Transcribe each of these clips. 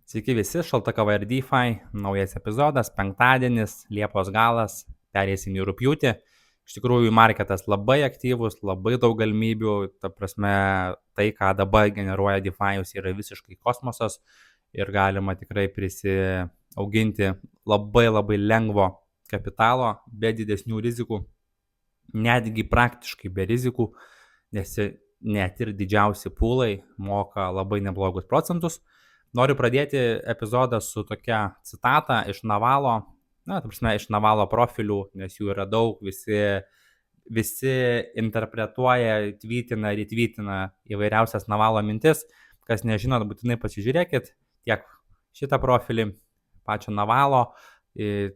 Sveiki visi, šalta kava ir DeFi, naujas epizodas, penktadienis, Liepos galas, perėsim į rugpjūtį. Iš tikrųjų, marketas labai aktyvus, labai daug galimybių, ta prasme, tai, ką dabar generuoja DeFi'us, yra visiškai kosmosas ir galima tikrai prisiauginti labai lengvo kapitalo, be didesnių rizikų, netgi praktiškai be rizikų, nes net ir didžiausi pūlai moka labai neblogus procentus. Noriu pradėti epizodą su tokia citata iš Navalo, iš Navalo profilių, nes jų yra daug, visi interpretuoja, tweetina, retweetina įvairiausias Navalo mintis. Kas nežinot, būtinai pasižiūrėkit tiek šitą profilį, pačio Navalo,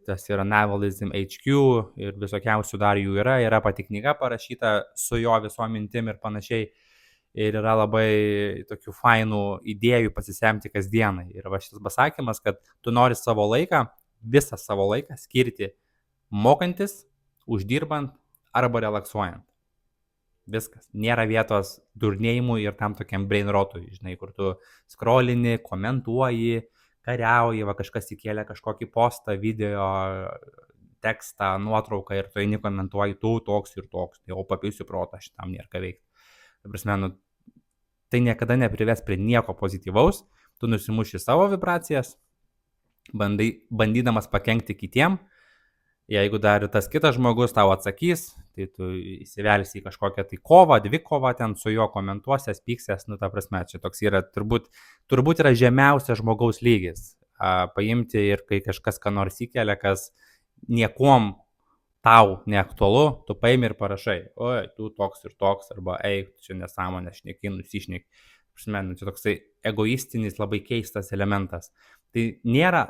tas yra Navalism HQ ir visokiausių dar jų yra pati knyga parašyta su jo visom mintim ir panašiai. Ir yra labai tokių fainų idėjų pasisemti kasdienai. Ir va šitas pasakymas, kad tu nori savo laiką, visą savo laiką skirti mokantis, uždirbant arba relaksuojant. Viskas. Nėra vietos durnėjimui ir tam tokiam brain rotui, žinai, kur tu scrollini, komentuoji, kariauji, va kažkas įkėlė kažkokį postą, video, tekstą, nuotrauką ir tu eini komentuoji, tu toks ir toks, tai jau papilsiu protą, šitam nėra ką veikti. Ta prasme, tai niekada neprives prie nieko pozityvaus, tu nusimuši savo vibracijas, bandydamas pakenkti kitiem, jeigu dar tas kitas žmogus tau atsakys, tai tu įsivelsi į kažkokią tai kovą, dvikovą ten su juo komentuosies, pyksės, ta prasme, čia toks yra, turbūt yra žemiausias žmogaus lygis, paimti ir kai kažkas ką nors įkelia, kas niekom tau neaktualu, tu paimi ir parašai, oi, tu toks ir toks, arba eik, čia nesąmonė, šneki, nusišneki. Čia toksai egoistinis, labai keistas elementas. Tai nėra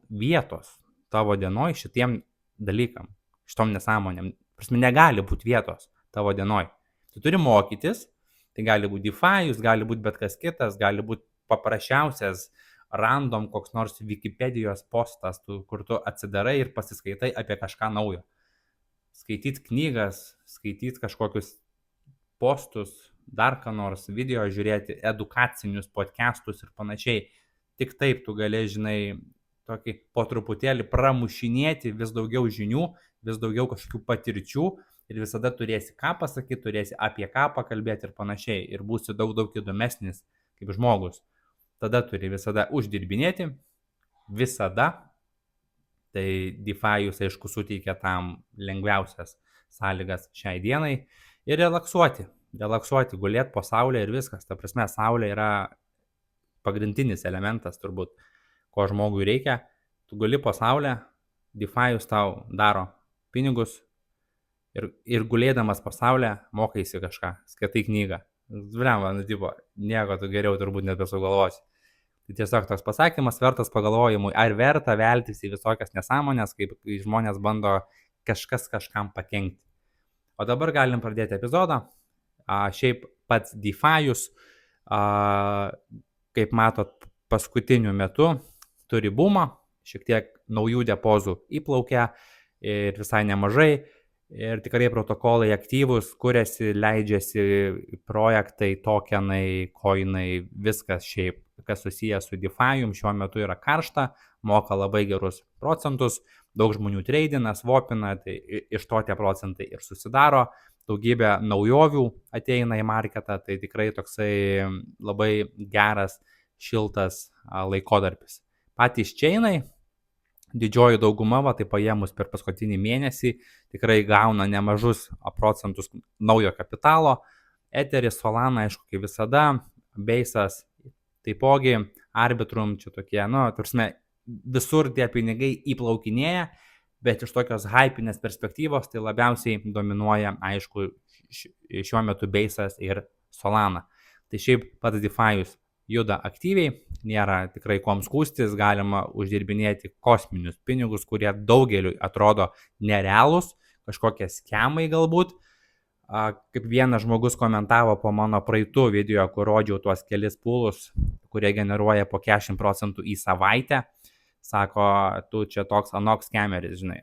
vietos tavo dienoj šitiem dalykam, šitom nesąmonėm. Negali būti vietos tavo dienoj. Tu turi mokytis, tai gali būti DeFi, gali būti bet kas kitas, gali būti paprasčiausias random koks nors Wikipedijos postas, kur tu atsidarai ir pasiskaitai apie kažką naujo. Skaityt knygas, skaityt kažkokius postus, dar ką nors, video žiūrėti, edukacinius podcastus ir panašiai. Tik taip tu gali, žinai, tokį po truputėlį pramušinėti vis daugiau žinių, vis daugiau kažkokių patirčių ir visada turėsi ką pasakyti, turėsi apie ką pakalbėti ir panašiai. Ir būsi daug įdomesnis kaip žmogus. Tada turi visada uždirbinėti, visada. Tai DeFi'us, aišku, suteikia tam lengviausias sąlygas šiai dienai. Ir relaksuoti, gulėti po saulę ir viskas. Ta prasme, saulė yra pagrindinis elementas turbūt, ko žmogui reikia. Tu guli po saulę, DeFi'us tau daro pinigus ir gulėdamas po saulę mokaisi kažką, skaitai knygą. Nieko tu geriau turbūt nebesugalvosi. Tai tiesiog toks pasakymas vertas pagalvojimui, ar verta veltis į visokias nesąmonės, kaip žmonės bando kažkas kažkam pakenkti. O dabar galim pradėti epizodą. Šiaip pats DeFi'us, kaip matot, paskutiniu metu turi boomą, šiek tiek naujų depozų įplaukia ir visai nemažai. Ir tikrai protokolai aktyvus, kuriasi, leidžiasi projektai, tokenai, coinai, viskas šiaip, kas susijęs su DeFi'um šiuo metu yra karšta, moka labai gerus procentus, daug žmonių treidina, swapina, tai iš to tie procentai ir susidaro, daugybė naujovių ateina į marketą, tai tikrai toksai labai geras, šiltas laikotarpis. Patys chainai, didžioji dauguma, tai paėmus per paskutinį mėnesį, tikrai gauna nemažus procentus naujo kapitalo. Etheris, Solana, aišku, kaip visada, Base'as, taipogi Arbitrum, čia tokie, visur tie pinigai įplaukinėja, bet iš tokios hypinės perspektyvos tai labiausiai dominuoja, aišku, šiuo metu Base'as ir Solana. Tai šiaip pats DeFi'us juda aktyviai, nėra tikrai kuom skūstis, galima uždirbinėti kosminius pinigus, kurie daugeliui atrodo nerealūs, kažkokie skemai galbūt. Kaip vienas žmogus komentavo po mano praeitų video, kur rodžiau tuos kelis pūlus, kurie generuoja po 40% į savaitę, sako, tu čia toks anoks skemeris, žinai.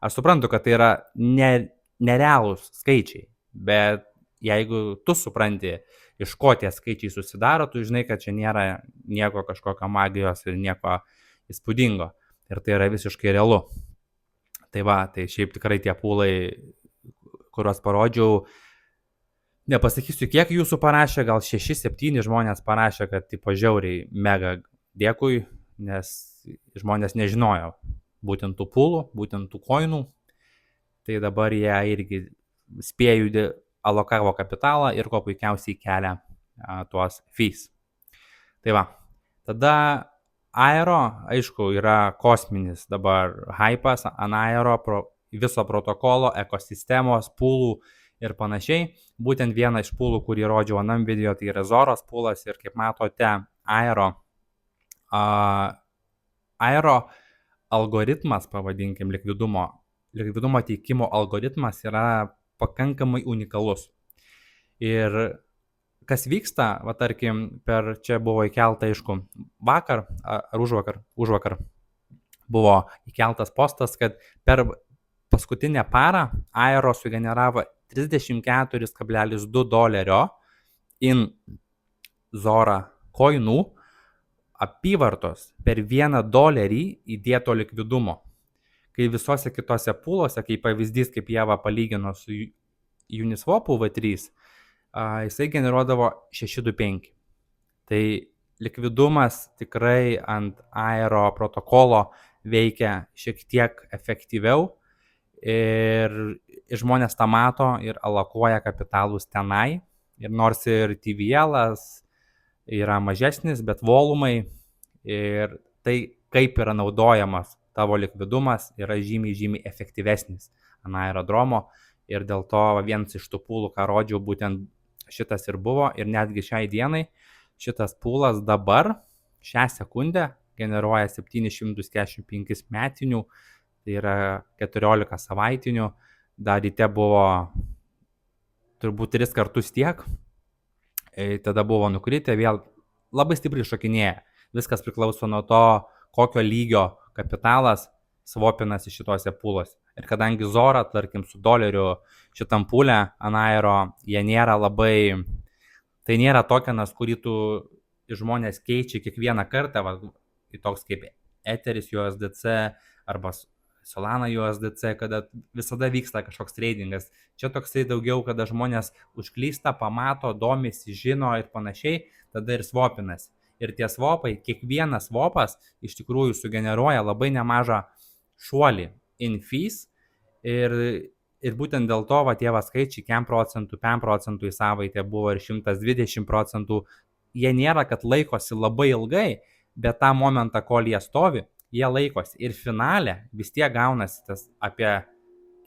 Aš suprantu, kad tai yra nerealūs skaičiai, bet jeigu tu supranti, iš ko tie skaičiai susidaro, tu žinai, kad čia nėra nieko kažkokio magijos ir nieko įspūdingo. Ir tai yra visiškai realu. Tai va, tai šiaip tikrai tie pūlai, kuriuos parodžiau, nepasakysiu, kiek jūsų parašė, gal 6-7 žmonės parašė, kad tipo žiauriai mega dėkui, nes žmonės nežinojo būtent tų pūlų, būtent tų koinų. Tai dabar jie irgi spėjų alokavo kapitalą ir ko puikiausiai kelia tuos fees. Tai va, tada Aero, aišku, yra kosminis dabar hypas ant Aero viso protokolo, ekosistemos, pūlų ir panašiai. Būtent vieną iš pūlų, kurį rodžiau anam video, tai yra Zoros pūlas ir kaip matote, Aero algoritmas, pavadinkim, likvidumo teikimo algoritmas yra pakankamai unikalus. Ir kas vyksta, va tarkim, čia buvo įkelta, aišku, vakar ar užvakar buvo įkeltas postas, kad per paskutinę parą Aero sugeneravo $34.2 in Zora koinų apyvartos per $1 įdėto likvidumo. Kai visose kitose pūlose, kaip pavyzdys, kaip Jeva palygino su Uniswapu V3, jisai generuodavo 625. Tai likvidumas tikrai ant Aero protokolo veikia šiek tiek efektyviau ir žmonės tą mato ir alokuoja kapitalus tenai. Ir nors ir TVL-as yra mažesnis, bet volumai ir tai, kaip yra naudojamas tavo likvidumas, yra žymiai efektyvesnis ant aerodromo. Ir dėl to vienas iš tų pūlų, ką rodžiau, būtent šitas ir buvo. Ir netgi šiai dienai šitas pūlas dabar, šią sekundę, generuoja 745 metinių, tai yra 14 savaitinių. Dar ryte buvo turbūt 3 kartus tiek. Tada buvo nukritę, vėl labai stipriai šokinėja. Viskas priklauso nuo to, kokio lygio kapitalas svopinasi šitose pūlose. Ir kadangi Zora, tarkim, su doleriu šitam pūlę ant Aero, jie nėra labai, tai nėra tokenas, kurį tu žmonės keičia kiekvieną kartą, va, toks kaip Etheris USDC arba Solana USDC, kada visada vyksta kažkoks tradingas. Čia toksai daugiau, kada žmonės užklysta, pamato, domisi, žino ir panašiai, tada ir swapinasi. Ir tie swapai, kiekvienas swapas iš tikrųjų sugeneruoja labai nemažą šuolį in fees. Ir būtent dėl to, va, tie skaičiai 5% į savaitę buvo ir 120%. Jie nėra, kad laikosi labai ilgai, bet tą momentą, kol jie stovi, jie laikosi. Ir finale vis tiek gaunasi tas apie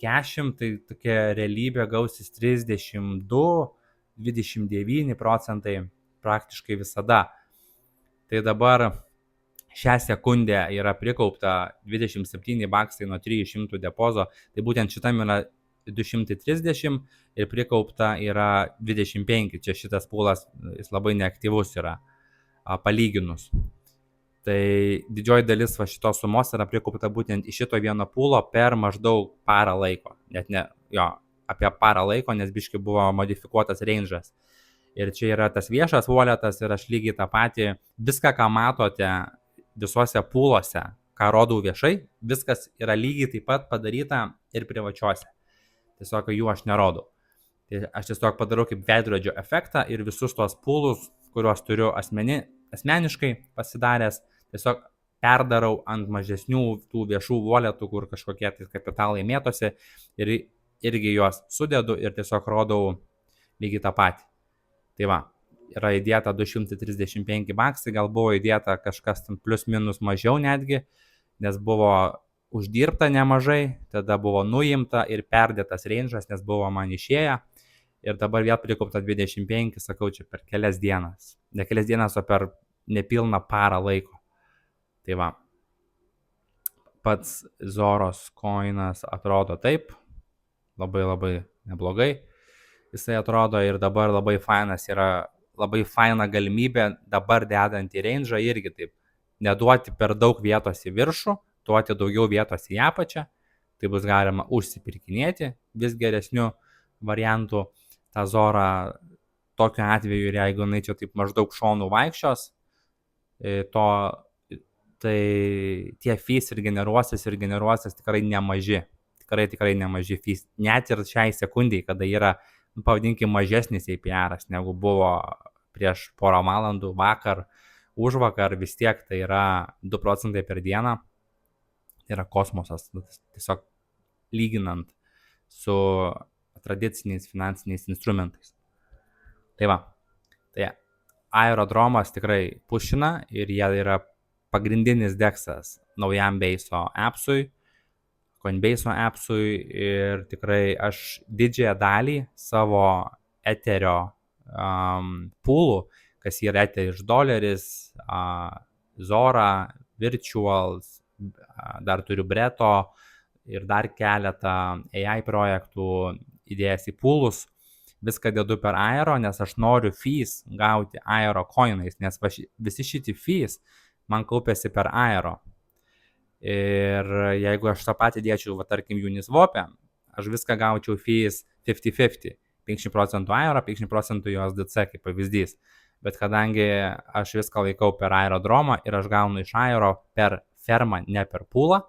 40, tai tokia realybė gausis 32-29% praktiškai visada. Tai dabar šią sekundę yra prikaupta $27 nuo 300 depozo, tai būtent šitam yra 230 ir prikaupta yra 25. Čia šitas pūlas, jis labai neaktyvus yra palyginus. Tai didžioji dalis va šitos sumos yra prikaupta būtent iš šito vieno pūlo per maždaug parą laiko. Net ne, apie parą laiko, nes biškai buvo modifikuotas range'as. Ir čia yra tas viešas walletas ir aš lygiai tą patį, viską, ką matote visuose pūluose, ką rodau viešai, viskas yra lygiai taip pat padaryta ir privačiuose. Tiesiog jų aš nerodau. Tai aš tiesiog padarau kaip veidrodžio efektą ir visus tuos pūlus, kuriuos turiu asmeniškai pasidaręs, tiesiog perdarau ant mažesnių tų viešų walletų, kur kažkokie tai kapitalai mėtosi ir irgi juos sudedu ir tiesiog rodau lygiai tą patį. Tai va, yra įdėta $235, gal buvo įdėta kažkas plus minus mažiau netgi, nes buvo uždirbta nemažai, tada buvo nuimta ir perdėtas range'as, nes buvo man išėję ir dabar vėl prikaupta 25, sakau, čia per kelias dienas. Ne kelias dienas, o per nepilną parą laiko. Tai va, pats Zoros koinas atrodo taip, labai neblogai. Jisai atrodo ir dabar labai fainas yra, labai faina galimybė dabar dedant į range'ą irgi taip, neduoti per daug vietos į viršų, duoti daugiau vietos į apačią, tai bus galima užsipirkinėti vis geresnių variantų. tą Zorą tokiu atveju ir jeigu jinai čia taip maždaug šonų vaikščios, tai tie fees ir generuosis tikrai nemaži. Tikrai nemaži fees. Net ir šiai sekundai, kada yra, pavadinkim, mažesnis APR negu buvo prieš porą valandų vakar, užvakar, vis tiek tai yra 2 procentai per dieną. Tai yra kosmosas, tiesiog lyginant su tradiciniais finansiniais instrumentais. Tai va, tai Aerodromas tikrai pušina ir jie yra pagrindinis deksas naujam Beiso appsui, Coinbase'o appsui ir tikrai aš didžiąją dalį savo Etherio poolų, kas yra Etheris doleris, Zora, Virtuals, dar turiu Breto ir dar keletą AI projektų įdėjęs į poolus. Viską dedu per Aero, nes aš noriu fees gauti Aero coinais, nes visi šitie fees man kaupėsi per Aero. Ir jeigu aš tą patį dėčiau, tarkim, Uniswap'e, aš viską gaučiau fees 50-50. 50% Aero, 50% USDC kaip pavyzdys. Bet kadangi aš viską laikau per Aerodromą ir aš gaunu iš Aero per fermą, ne per poolą,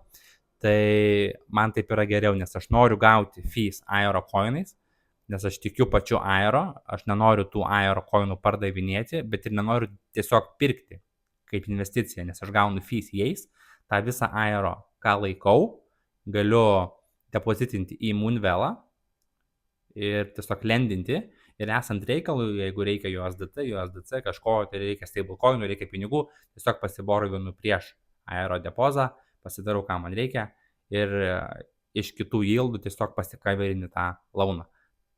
tai man taip yra geriau, nes aš noriu gauti fees Aero coinais, nes aš tikiu pačiu Aero, aš nenoriu tų Aero coinų pardavinėti, bet ir nenoriu tiesiog pirkti kaip investiciją, nes aš gaunu fees jais, tą visą Aero, ką laikau, galiu depozitinti į Moonvelą ir tiesiog lendinti ir esant reikalui, jeigu reikia USDC kažko, tai reikia stablecoinų, reikia pinigų, tiesiog pasiborginu prieš Aero depozą, pasidarau, ką man reikia ir iš kitų yieldų tiesiog pasikaverini tą launą.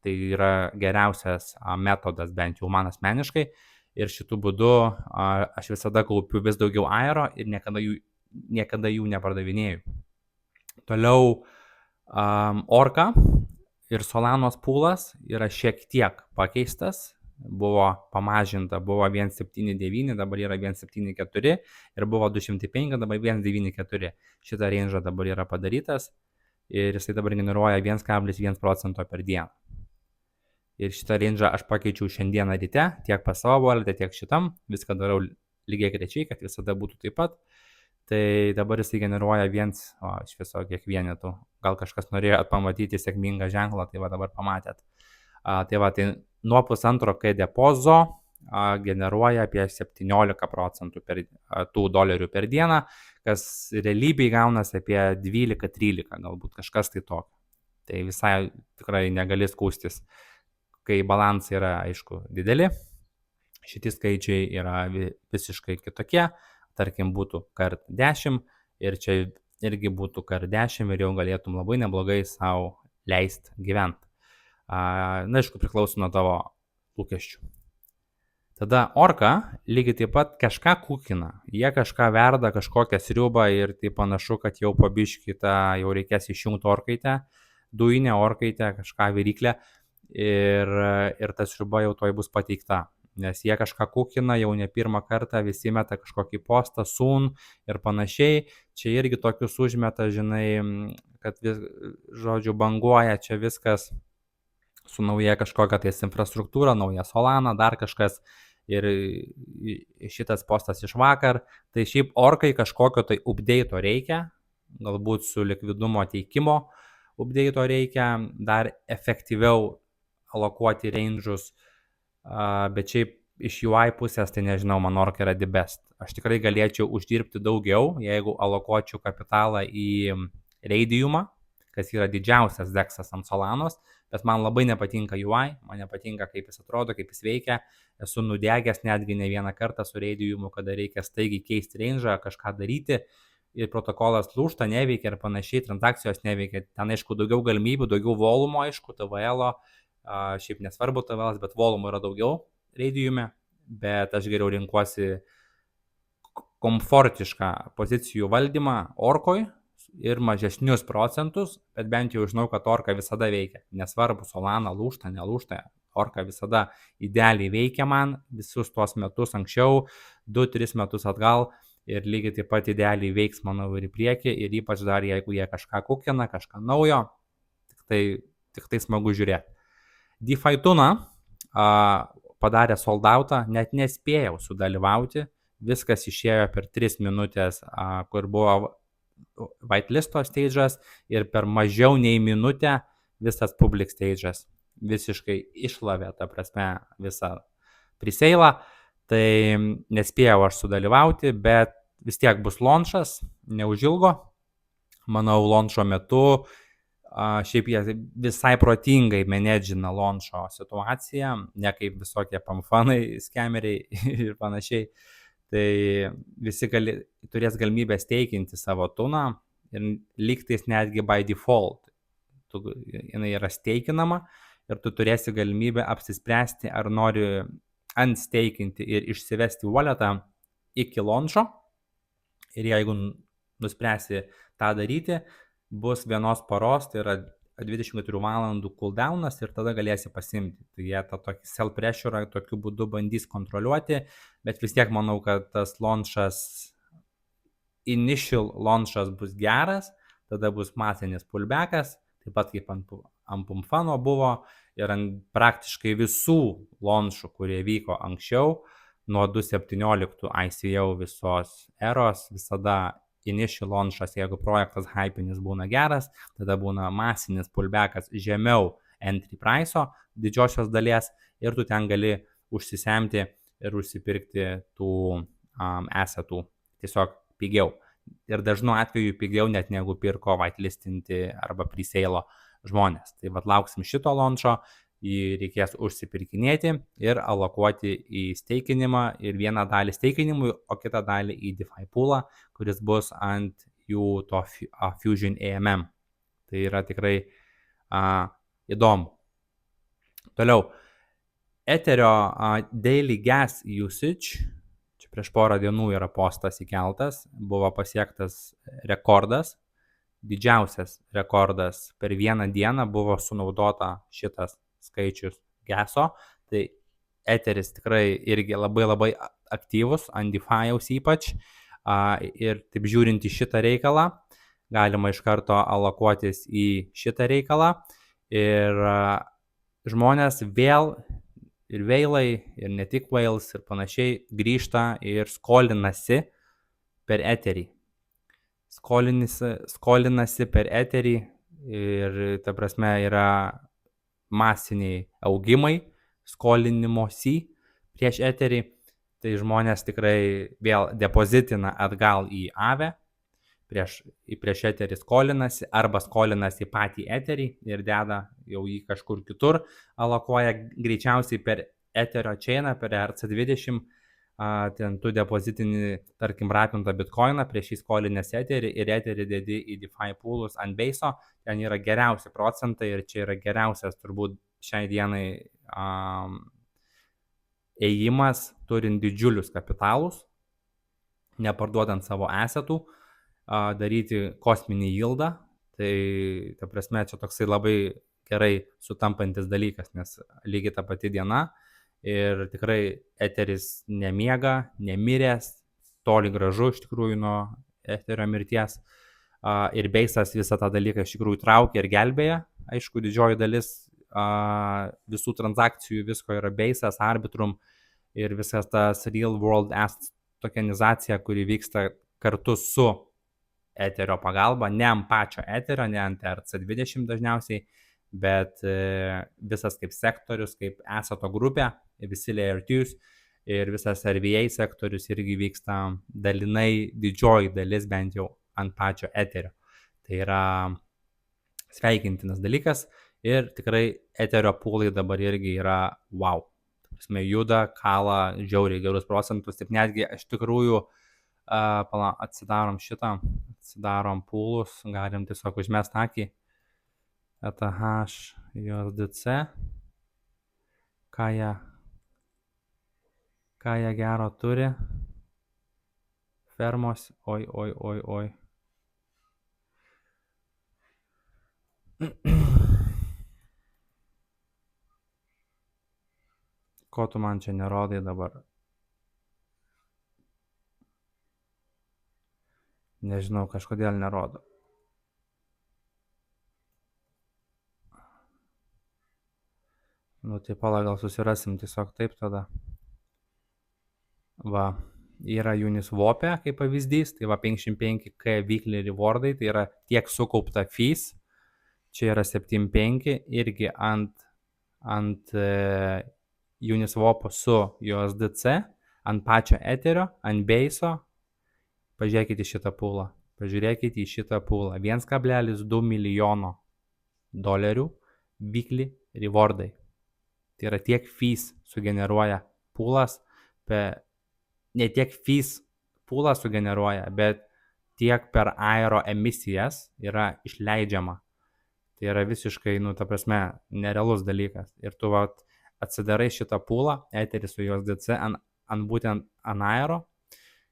Tai yra geriausias metodas, bent jau man asmeniškai, ir šitų būdų aš visada kaupiu vis daugiau Aero ir niekada jų nepardavinėjau. Toliau Orca ir Solanos poolas yra šiek tiek pakeistas, buvo pamažinta, buvo 1.79, dabar yra 1.74 ir buvo 205, dabar 1.94. Šitą range dabar yra padarytas ir jisai dabar generuoja 1,1% per dieną. Ir šitą range aš pakeičiau šiandieną ryte, tiek pas savo wallet'e, tiek šitam, viską darau lygiai grečiai, kad visada būtų taip pat. Tai dabar jisai generuoja iš viso kiek vienetų. Gal kažkas norėjo pamatyti sėkmingą ženklą, tai va dabar pamatėt. Tai nuo 1,5 K depozo generuoja apie 17% tų dolerių per dieną, kas realybėje gaunasi apie 12-13, galbūt kažkas tai tokio. Tai visai tikrai negali skūstis, kai balansai yra, aišku, dideli. Šitie skaičiai yra visiškai kitokie. Tarkim, būtų kart 10 ir čia irgi būtų kart 10 ir jau galėtum labai neblogai savo leisti gyventi. Aišku, priklauso nuo tavo lūkesčių. Tada Orca lygiai taip pat kažką kukina. Jie kažką verda, kažkokią sriubą ir tai panašu, kad jau pabiškį jau reikės išjungti orkaitę, dujinę orkaitę, kažką viryklę ir ta sriuba jau toj bus pateikta. Nes jie kažką kukina, jau ne pirmą kartą visi meta kažkokį postą, soon ir panašiai. Čia irgi tokius užmeta, žinai, kad žodžiu banguoja čia viskas su nauja kažkokia tais infrastruktūra, nauja Solana, dar kažkas. Ir šitas postas iš vakar. Tai šiaip Orkai kažkokio tai update'o reikia, galbūt su likvidumo teikimo update'o reikia, dar efektyviau alokuoti range'us. Bet šiaip iš UI pusės, tai nežinau, man Orca yra the best. Aš tikrai galėčiau uždirbti daugiau, jeigu alokuočiau kapitalą į Radiumą, kas yra didžiausias deksas ant Solanos, bet man labai nepatinka UI, man nepatinka, kaip jis atrodo, kaip jis veikia. Esu nudegęs netgi ne vieną kartą su Radiumu, kada reikia staigiai keisti range'ą, kažką daryti ir protokolas lūžta, neveikia ir panašiai, transakcijos neveikia. Ten, aišku, daugiau galimybių, daugiau volumo, aišku, TVL'o. Šiaip nesvarbu TVL'as, bet volumų yra daugiau Radiume, bet aš geriau rinkuosi komfortišką pozicijų valdymą Orkoj ir mažesnius procentus, bet bent jau žinau, kad Orca visada veikia. Nesvarbu, Solana lūžta, nelūžta, Orca visada idealiai veikia man visus tuos metus anksčiau, 2-3 metus atgal ir lygiai taip pat idealiai veiks, manau, ir į priekį ir ypač dar jeigu jie kažką kukina, kažką naujo, tik tai smagu žiūrėti. DeFi Tuna padarė soldautą, net nespėjau sudalyvauti, viskas išėjo per 3 minutės, kur buvo whitelisto stage'as ir per mažiau nei minutę visas public stage'as visiškai išlavė, ta prasme, visą preseilą, tai nespėjau aš sudalyvauti, bet vis tiek bus launchas, neužilgo, manau, launcho metu šiaip jie visai protingai menedžina launcho situaciją, ne kaip visokie pamfanai, skemeriai ir panašiai. Tai visi turės galimybę steikinti savo tuną ir lygtais netgi by default. Jinai yra steikinama ir tu turėsi galimybę apsispręsti, ar nori unsteikinti ir išsivesti walletą iki launcho. Ir jeigu nuspręsi tą daryti, bus vienos paros, tai yra 24 valandų cooldownas ir tada galėsi pasimti. Tai jie tą tokį sell pressure tokiu būdu bandys kontroliuoti, bet vis tiek manau, kad tas launchas, initial launchas bus geras, tada bus masinis pullbackas, taip pat kaip ant Pumpfano buvo ir ant praktiškai visų launchų, kurie vyko anksčiau, nuo 2017 ICO visos eros, visada initial launchas, jeigu projektas hypinis būna geras, tada būna masinis pullbackas žemiau entry price'o didžiosios dalies ir tu ten gali užsisemti ir užsipirkti tų assetų tiesiog pigiau. Ir dažnu atveju pigiau net negu pirko whitelistinti arba presale'o žmonės. Tai vad lauksim šito launcho, jį reikės užsipirkinėti ir alokuoti į steikinimą ir vieną dalį steikinimui, o kitą dalį į DeFi poolą, kuris bus ant jų to Fusion AMM. Tai yra tikrai įdomu. Toliau, Etherio daily gas usage, čia prieš porą dienų yra postas įkeltas, buvo pasiektas rekordas, didžiausias rekordas per vieną dieną buvo sunaudota šitas skaičius gaso, tai Etheris tikrai irgi labai aktyvus, ant DeFi'aus ypač, ir taip žiūrint į šitą reikalą, galima iš karto alokuotis į šitą reikalą ir žmonės vėl ir veilai, ir ne tik veils ir panašiai grįžta ir skolinasi per Etherį. Skolinasi per Etherį ir ta prasme yra masiniai augimai skolinimosi prieš Etherį, tai žmonės tikrai vėl depozitina atgal į AVE, prieš Etherį skolinasi arba skolinasi patį Etherį ir deda jau jį kažkur kitur, alokuoja greičiausiai per Etherio chainą, per ERC20, ten tu depozitini, tarkim, rapintą bitcoiną, prieš jį skolinęs Etherį ir Etherį dedi į DeFi poolus ant base'o, ten yra geriausi procentai ir čia yra geriausias turbūt šiai dienai ėjimas, turint didžiulius kapitalus, neparduodant savo assetų, daryti kosminį yildą, tai ta prasme čia toksai labai gerai sutampantis dalykas, nes lygiai ta pati diena ir tikrai Etheris nemiega, nemiręs, toli gražu iš tikrųjų nuo Etherio mirties ir base'as visą tą dalyką iš tikrųjų traukia ir gelbėja. Aišku, didžioji dalis visų transakcijų, visko yra base'as, arbitrum ir visas tas real world asset tokenizacija, kuri vyksta kartu su Etherio pagalba, ne ant pačio Etherio, ne ant ERC20 dažniausiai, bet visas kaip sektorius, kaip asseto grupė, visi layer 2 ir visas RVA sektorius irgi vyksta dalinai, didžioji dalis bent jau ant pačio Etherio. Tai yra sveikintinas dalykas ir tikrai Etherio poolai dabar irgi yra wow. Juda, kala, žiauriai gerus procentus, taip netgi iš tikrųjų atsidarom šitą, atsidarom poolus, galim tiesiog užmest akį, ETH, USDC, ką jie gero turi, fermos, oi. Ko tu man čia nerodai dabar? Nežinau, kažkodėl nerodo. Nu, tai pala, gal susirasim tiesiog taip tada. Va, yra Uniswap'e kaip pavyzdys, tai va 55k weekly rewardai, tai yra tiek sukaupta fees, čia yra 75 irgi ant Uniswap'o su USDC, ant pačio Etherio, ant Base'o. Pažiūrėkite šitą poolą. Pažiūrėkite į šitą poolą. 1,2 milijono dolerių weekly rewardai. Tai yra tiek fees sugeneruoja poolas, ne tiek fees poolas sugeneruoja, bet tiek per aero emisijas yra išleidžiama. Tai yra visiškai, ta prasme, nerealus dalykas. Ir tu atsidarai šitą poolą, Etheris su USDC, būtent ant aero,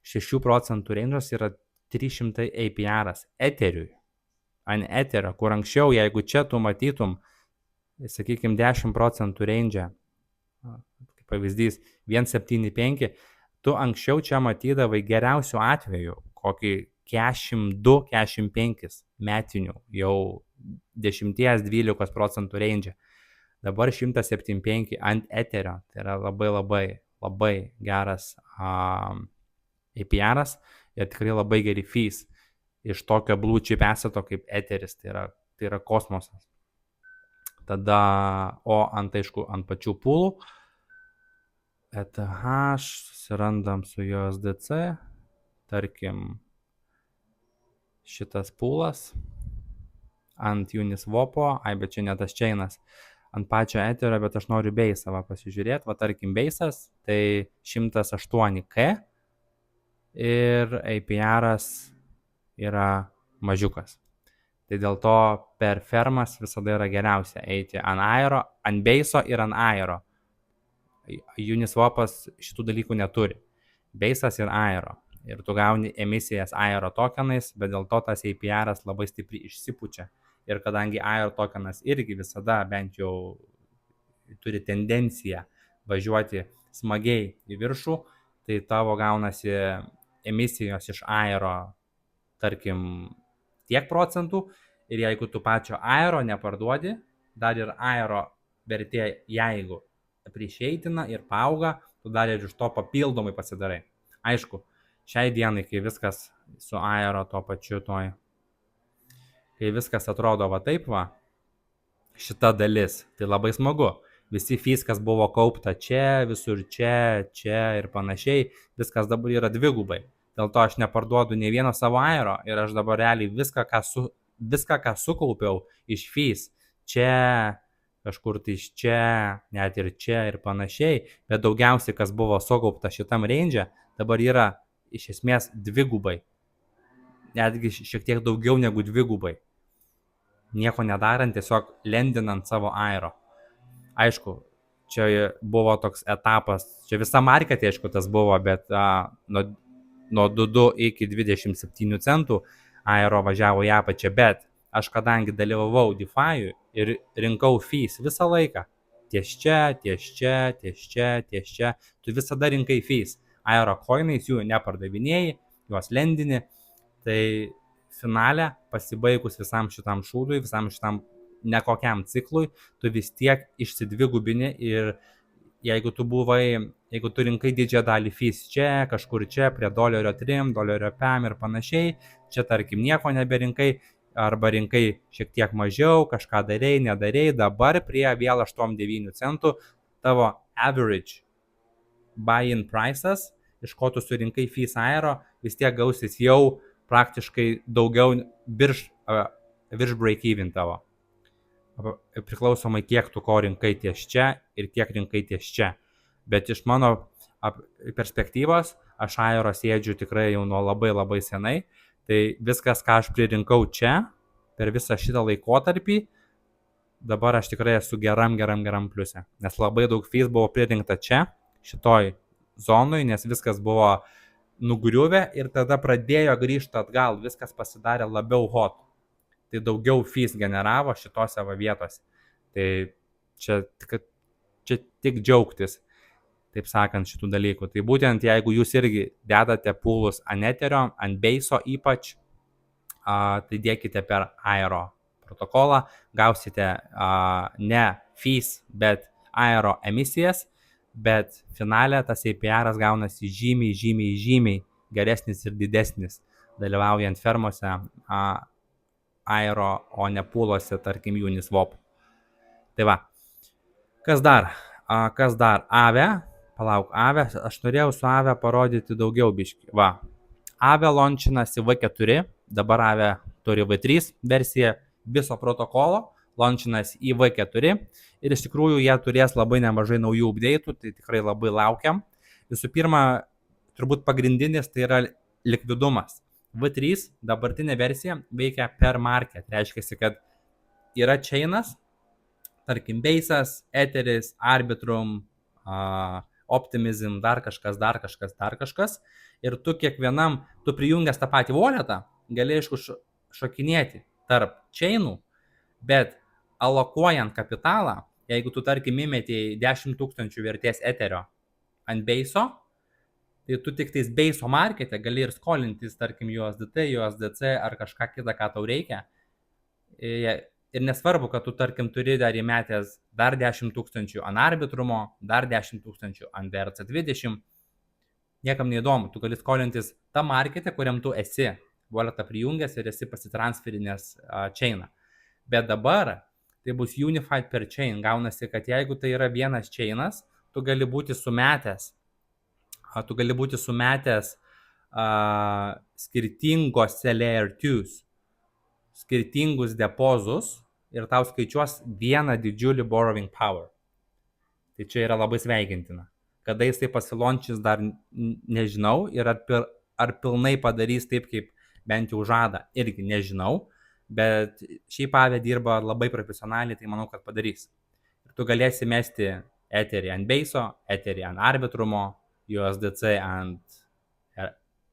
6% range'as yra 300 APR'as Etheriui. Ant Etherio, kur anksčiau, jeigu čia tu matytum, sakykime, 10% range'ą, kaip pavyzdys, 1,75, tu anksčiau čia matydavai geriausiu atveju kokį 42-45 metinių, jau 10-12% range. Dabar 175 ant Etherio, tai yra labai labai labai geras APR'as ir tikrai labai geri fees iš tokio blue chip asseto kaip Etheris, tai yra kosmosas. Tada, o aišku, ant pačių poolų, ETH susirandam su USDC, tarkim, šitas poolas ant Uniswap'o, bet čia ne tas chainas, ant pačio Etherio, bet aš noriu Base'ą pasižiūrėti, tarkim Base'as, tai 108k ir APR'as yra mažiukas. Tai dėl to per fermas visada yra geriausia eiti ant aero, ant Base'o ir ant aero. Uniswap'as šitų dalykų neturi. Base'as ir aero. Ir tu gauni emisijas aero tokenais, bet dėl to tas APR'as labai stipriai išsipučia. Ir kadangi aero tokenas irgi visada bent jau turi tendenciją važiuoti smagiai į viršų, tai tavo gaunasi emisijos iš aero, tarkim, tiek procentų, ir jeigu tu pačio aero neparduodi, dar ir aero vertė, jeigu priešeitina ir paauga, tu dar ir iš to papildomai pasidarai. Aišku, šiai dienai, kai viskas su aero to pačiu toj, kai viskas atrodo taip, šita dalis, tai labai smagu. Visi fees, kas buvo kaupta čia, visur čia ir panašiai, viskas dabar yra dvigubai. Dėl to aš neparduodu nei vieno savo aero ir aš dabar realiai viską, ką sukaupiau iš fees, čia, kažkur tai iš čia, net ir čia ir panašiai, bet daugiausiai, kas buvo sukaupta šitam range, dabar yra iš esmės dvigubai. Netgi šiek tiek daugiau negu dvigubai. Nieko nedarant, tiesiog lendinant savo aero. Aišku, čia buvo toks etapas, čia visa marketė, aišku, tas buvo, bet nuo 2 iki 27 centų aero važiavo į apačią, bet aš kadangi dalyvavau DeFi ir rinkau fees visą laiką, ties čia, tu visada rinkai fees. Aero coinais jų nepardavinėjai, juos lendini, tai finale pasibaigus visam šitam šūdui, visam šitam nekokiam ciklui, tu vis tiek išsidvigubini ir jeigu tu rinkai didžiąją dalį fees čia, kažkur čia, prie $3, $5 ir panašiai, čia tarkim nieko neberinkai, arba rinkai šiek tiek mažiau, kažką darei, nedarei, dabar prie vėl 8-9 centų tavo average buy-in price'as, iš ko tu surinkai fees aero, vis tiek gausis jau praktiškai daugiau virš break-even tavo. Priklausomai kiek tu ko rinkai ties čia ir kiek rinkai ties čia. Bet iš mano perspektyvos, aš aero sėdžiu tikrai jau nuo labai labai senai, tai viskas, ką aš pririnkau čia, per visą šitą laikotarpį, dabar aš tikrai esu geram pliuse. Nes labai daug fees buvo pririnkta čia, šitoj zonui, nes viskas buvo nugriuvę ir tada pradėjo grįžti atgal, viskas pasidarė labiau hot. Tai daugiau fees generavo šitose vietose. Tai čia tik džiaugtis, taip sakant, šitų dalykų. Tai būtent jeigu jūs irgi dedate poolus ant Etherio, ant Base'o ypač, tai dėkite per aero protokolą, gausite ne fees, bet aero emisijas, bet finale tas APR gaunasi žymiai geresnis ir didesnis, dalyvaujant fermose aero, o ne pūluose, tarkim, Uniswap. Tai va, kas dar? Ave, aš norėjau su Ave parodyti daugiau biškį. Va, Ave launčinasi V4, dabar Ave turi V3 versiją viso protokolo, launčinasi į V4 ir iš tikrųjų jie turės labai nemažai naujų update'ų, tai tikrai labai laukiam. Visų pirma, turbūt pagrindinis tai yra likvidumas. V3 dabartinė versija veikia per market, reiškia, kad yra chainas, tarkim Base'as, Etheris, Arbitrum, Optimism, dar kažkas. Ir tu kiekvienam, tu prijungęs tą patį walletą, gali aišku šokinėti tarp chainų, bet alokuojant kapitalą, jeigu tu tarkim įmetėjai 10 000 vertės Etherio ant Base'o, tai tu tik tais Base'o markete gali ir skolintis, tarkim, USDT, USDC ar kažką kitą, ką tau reikia. Ir nesvarbu, kad tu, tarkim, turi dar įmetęs dar 10 000 ant Arbitrumo, dar 10 000 ant BRC20, niekam neįdomu, tu gali skolintis tą marketę, kuriam tu esi walletą prijungęs ir esi pasitransferinęs chainą. Bet dabar tai bus unified per chain, gaunasi, kad jeigu tai yra vienas chainas, tu gali būti sumetęs skirtingose layer 2's, skirtingus depozus ir tau skaičiuos vieną didžiulį borrowing power. Tai čia yra labai sveikintina. Kada jisai pasilončys dar nežinau ir ar pilnai padarys taip, kaip bent jau žada, irgi nežinau, bet šiaip Ave dirba labai profesionaliai, tai manau, kad padarys. Ir tu galėsi mesti Etherį ant Base'o, Etherį ant Arbitrumo, USDC ant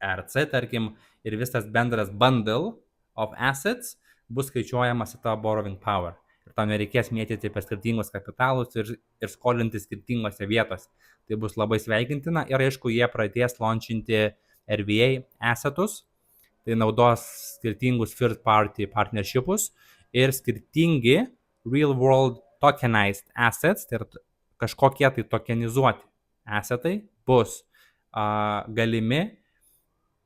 RC, tarkim, ir visas bendras bundle of assets bus skaičiuojamas į tą borrowing power. Ir tau nereikės mėtyti per skirtingus kapitalus ir skolinti skirtingose vietose. Tai bus labai sveikintina ir aišku, jie pradės launchinti RVA assetus, tai naudos skirtingus third party partnershipus ir skirtingi real world tokenized assets, tai yra kažkokie tai tokenizuoti assetai bus galimi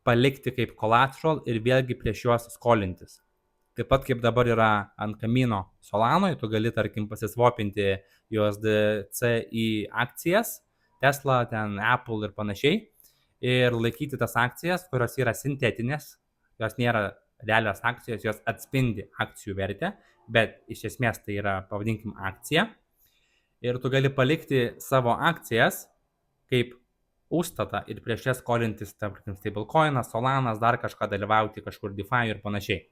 palikti kaip collateral ir vėlgi prieš juos skolintis. Taip pat kaip dabar yra ant Kamino Solanoje, tu gali, tarkim, pasisvopinti USDC į akcijas, Tesla, ten Apple ir panašiai, ir laikyti tas akcijas, kurios yra sintetinės, jos nėra realios akcijos, jos atspindi akcijų vertę, bet iš esmės tai yra, pavadinkim, akcija. Ir tu gali palikti savo akcijas kaip užstatą ir prieš jas skolintis, tarkim, stablecoinas, Solanas, dar kažką dalyvauti kažkur DeFi ir panašiai.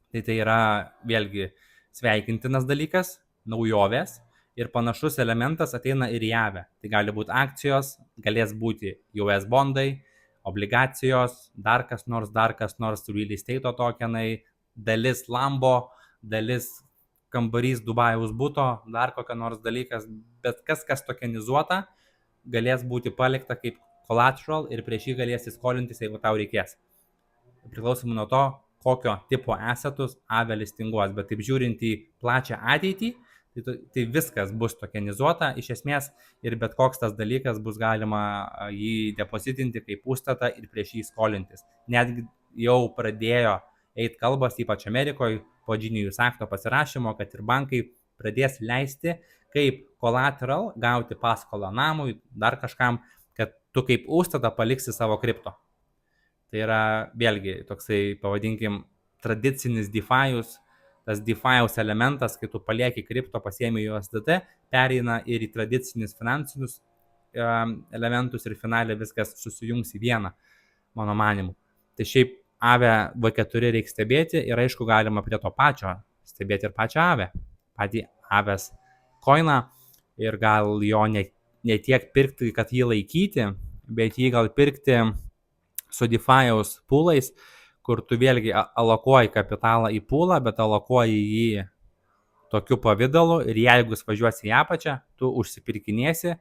Tai yra vėlgi sveikintinas dalykas, naujovės ir panašus elementas ateina ir į Ave. Tai gali būti akcijos, galės būti US bondai, obligacijos, dar kas nors, real estate tokenai, dalis Lambo, dalis kambarys Dubajaus buto, dar kokia nors dalykas, bet kas tokenizuota, galės būti palikta kaip collateral ir prieš jį galėsi skolintis, jeigu tau reikės. Priklausomai nuo to, kokio tipo assetus Ave listinguos, bet taip žiūrint į plačią ateitį, tai viskas bus tokenizuota iš esmės ir bet koks tas dalykas bus galima jį depositinti kaip užstatą ir prieš jį skolintis. Netgi jau pradėjo eiti kalbas, ypač Amerikoje, po Genius Acto pasirašymo, kad ir bankai pradės leisti kaip collateral gauti paskolą namui, dar kažkam, kad tu kaip užstatą paliksi savo kripto. Tai yra vėlgi toksai, pavadinkim, tradicinis DeFi'us, tas DeFi'us elementas, kai tu palieki kripto, pasiemi USDT, pereina ir į tradicinius finansinius elementus ir finale viskas susijungs į vieną, mano manimu. Tai šiaip Ave V4 reikia stebėti ir aišku galima prie to pačio stebėti ir pačią Ave, patį Aves coiną ir gal jo ne tiek pirkti, kad jį laikyti, bet jį gal pirkti su DeFi'us poolais, kur tu vėlgi alokuoji kapitalą į poolą, bet alokuoji jį tokiu pavidalu ir jeigu jis važiuosi į apačią, tu užsipirkinėsi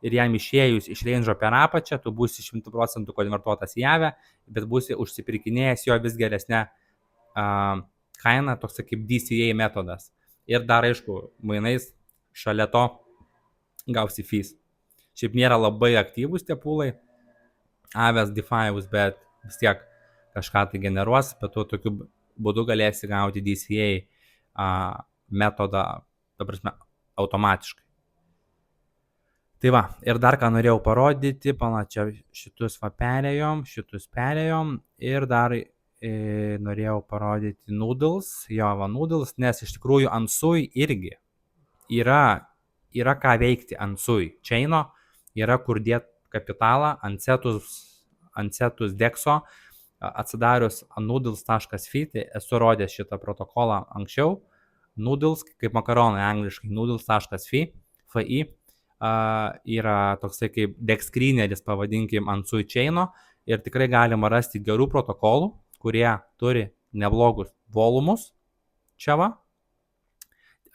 ir jam išėjus iš range'o per apačią, tu būsi 100% konvertuotas į Ave, bet būsi užsipirkinėjęs jo vis geresnę kainą, toks kaip DCA metodas. Ir dar aišku, mainais šalia to gausi fees. Šiaip nėra labai aktyvūs tie pūlai, Aves, DeFi'us, bet vis tiek kažką tai generuos, bet tu tokiu būdu galėsi gauti DCA metodą, ta prasme, automatiškai. Tai va, ir dar ką norėjau parodyti, čia šitus perėjom ir dar norėjau parodyti Noodles, Noodles, nes iš tikrųjų ant Sui irgi yra ką veikti ant Sui chaino, yra kur dėti kapitalą ant Cetus Dexo, atsidarius noodles.fi, tai esu rodęs šitą protokolą anksčiau, Noodles, kaip makaronai angliškai, noodles.fi, yra toksai kaip dexscreeneris, pavadinkim, ant Sui chaino ir tikrai galima rasti gerų protokolų, kurie turi neblogus volumus. Čia va.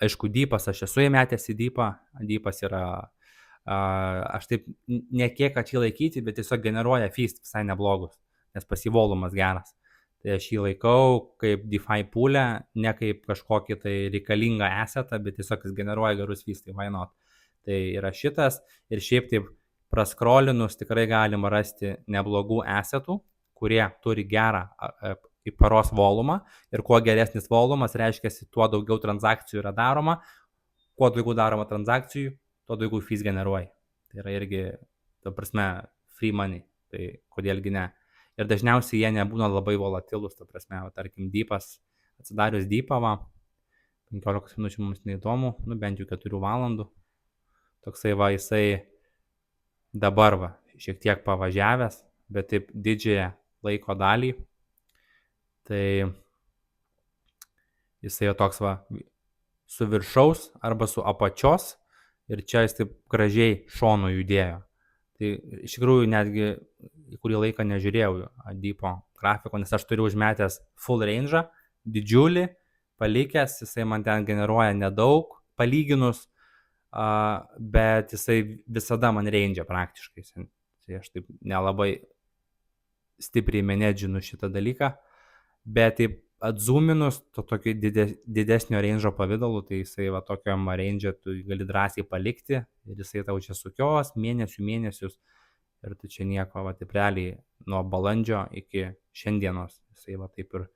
Aišku, Deepas, aš esu įmetęs į Deepą. Deepas yra, aš taip ne kiek kad jį laikyti, bet tiesiog generuoja fees visai neblogus, nes pas jį volumas geras. Tai aš jį laikau kaip DeFi poolę, ne kaip kažkokį tai reikalingą assetą, bet tiesiog jis generuoja gerus fees, tai why not. Tai yra šitas ir šiaip taip praskrolinus tikrai galima rasti neblogų assetų, kurie turi gerą į paros volumą ir kuo geresnis volumas, reiškia, tuo daugiau transakcijų yra daroma, kuo daugiau daroma transakcijų, tuo daugiau fees generuoja. Tai yra irgi, ta prasme, free money, tai kodėlgi ne. Ir dažniausiai jie nebūna labai volatilus, ta prasme, tarkim, Deepas, atsidarius Deepą, 15 minučių mums neįdomu, bent jau 4 valandų, toksai jisai dabar šiek tiek pavažiavęs, bet taip didžiąją laiko dalį, tai jisai toks su viršaus arba su apačios ir čia jis taip gražiai šonu judėjo. Tai iš tikrųjų netgi kurį laiką nežiūrėjau Deepo grafiko, nes aš turiu užmetęs full range, didžiulį, palikęs, jisai man ten generuoja nedaug, palyginus, bet jisai visada man range praktiškai. Tai aš taip nelabai stipriai menedžinu šitą dalyką, bet taip atzoominus to tokio didesnio range pavidalu, tai jisai tokiam range tu gali drąsiai palikti ir jisai tau čia sukios mėnesius ir tu čia nieko, taip realiai nuo balandžio iki šiandienos jisai taip ir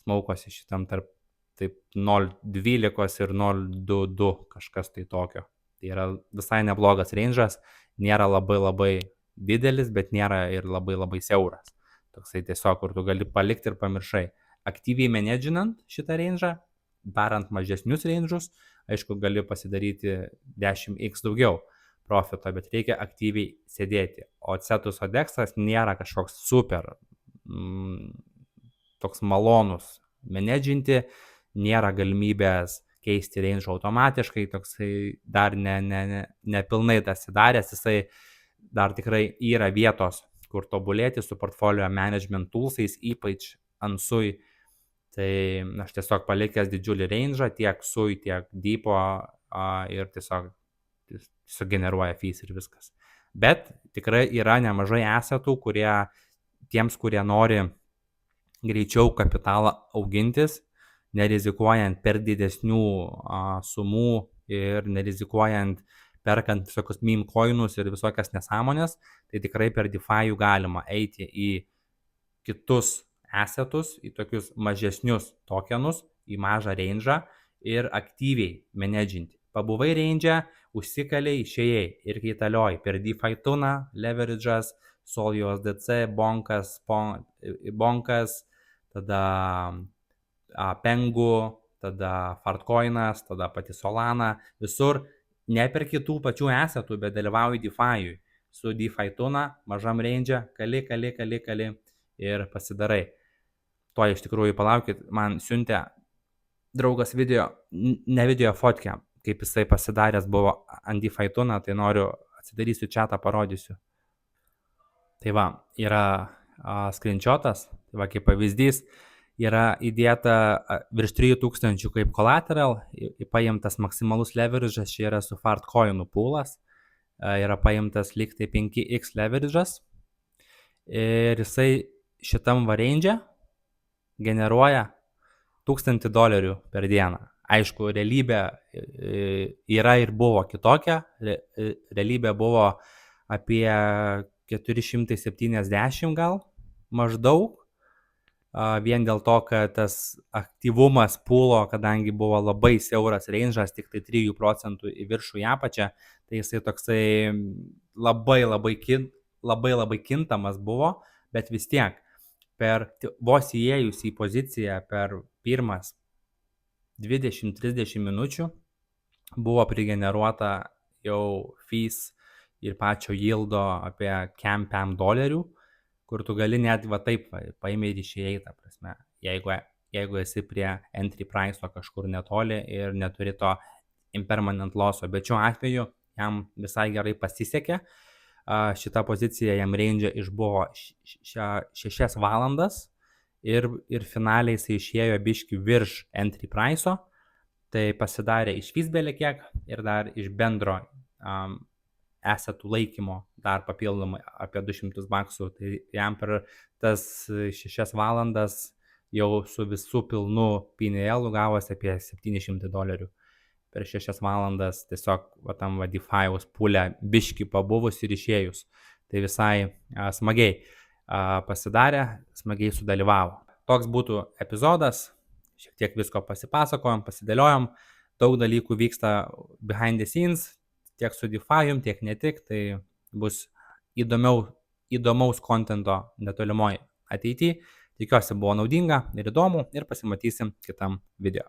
smaukosi šitam tarp taip 0.12 ir 0.22 kažkas tai tokio. Tai yra visai neblogas range'as, nėra labai didelis, bet nėra ir labai siauras. Toksai tiesiog, kur tu gali palikti ir pamiršai. Aktyviai menedžinant šitą range'ą, darant mažesnius range'us, aišku, gali pasidaryti 10x daugiau profito, bet reikia aktyviai sėdėti. O Cetus Dexas nėra kažkoks super toks malonus menedžinti, nėra galimybės keisti range automatiškai, toksai dar nepilnai dasidaręs, jisai dar tikrai yra vietos, kur tobulėti su portfolio management toolsais, ypač ant Sui. Tai aš tiesiog palikęs didžiulį range'ą, tiek Sui, tiek Deepo ir tiesiog generuoja fees ir viskas. Bet tikrai yra nemažai assetų, tiems, kurie nori greičiau kapitalą augintis, nerizikuojant per didesnių sumų ir nerizikuojant perkant visokius meme coinus ir visokias nesąmonės, tai tikrai per DeFi galima eiti į kitus assetus, į tokius mažesnius tokenus, į mažą range'ą ir aktyviai menedžinti. Pabuvai range'ą, užsikaliai, išėjai ir kaitalioji per DeFi tuną, leverage'as, Sol USDC, bonkas, tada Pengu, tada Fartcoinas, tada pati Solana, visur ne per kitų pačių assetų, bet dalyvauji DeFi'ui. Su DeFi tuna, mažam range'ą, kali ir pasidarai. To iš tikrųjų palaukit, man siuntė draugas video, ne video fotkę, kaip jisai pasidaręs buvo ant DeFi tuna, tai noriu atsidarysiu chatą, parodysiu. Tai va, yra screenshotas, tai va kaip pavyzdys, yra įdėta virš 3000 kaip collateral, paimtas maksimalus leverage'as, čia yra su Fartcoinų poolas, yra paimtas lyg tai 5x leverage'as ir jisai šitam range'e generuoja $1000 per dieną. Aišku, realybė yra ir buvo kitokia. Realybė buvo apie 470 gal maždaug. Vien dėl to, kad tas aktyvumas pūlo, kadangi buvo labai siauras range'as, tik tai 3 procentų į viršų į apačią, tai jisai toksai labai kintamas buvo, bet vis tiek vos įėjus į poziciją per pirmas 20-30 minučių buvo prigeneruota jau fees ir pačio yieldo apie $10, kur tu gali net va taip paėmė ir išėjai, ta prasme, jeigu esi prie entry price'o kažkur netoli ir neturi to impermanent loss'o, bet šiuo atveju jam visai gerai pasisekė. Šita pozicija jam range išbuvo 6 valandas ir finaliai jis išėjo biški virš entry price'o, tai pasidarė iš fees belekiek ir dar iš bendro assetų laikymo dar papildomai apie $200, tai jam per tas 6 valandas jau su visų pilnu PNL gavosi apie $700 per 6 valandas, tiesiog tam DeFi'aus pūlę biški pabuvus ir išėjus. Tai visai smagiai pasidarė, smagiai sudalyvavo. Toks būtų epizodas, šiek tiek visko pasipasakojom, pasidėliojom, daug dalykų vyksta behind the scenes, tiek su DeFi'um, tiek ne tik, tai bus įdomaus kontento netolimoje ateityje. Tikiuosi buvo naudinga ir įdomu ir pasimatysim kitam video.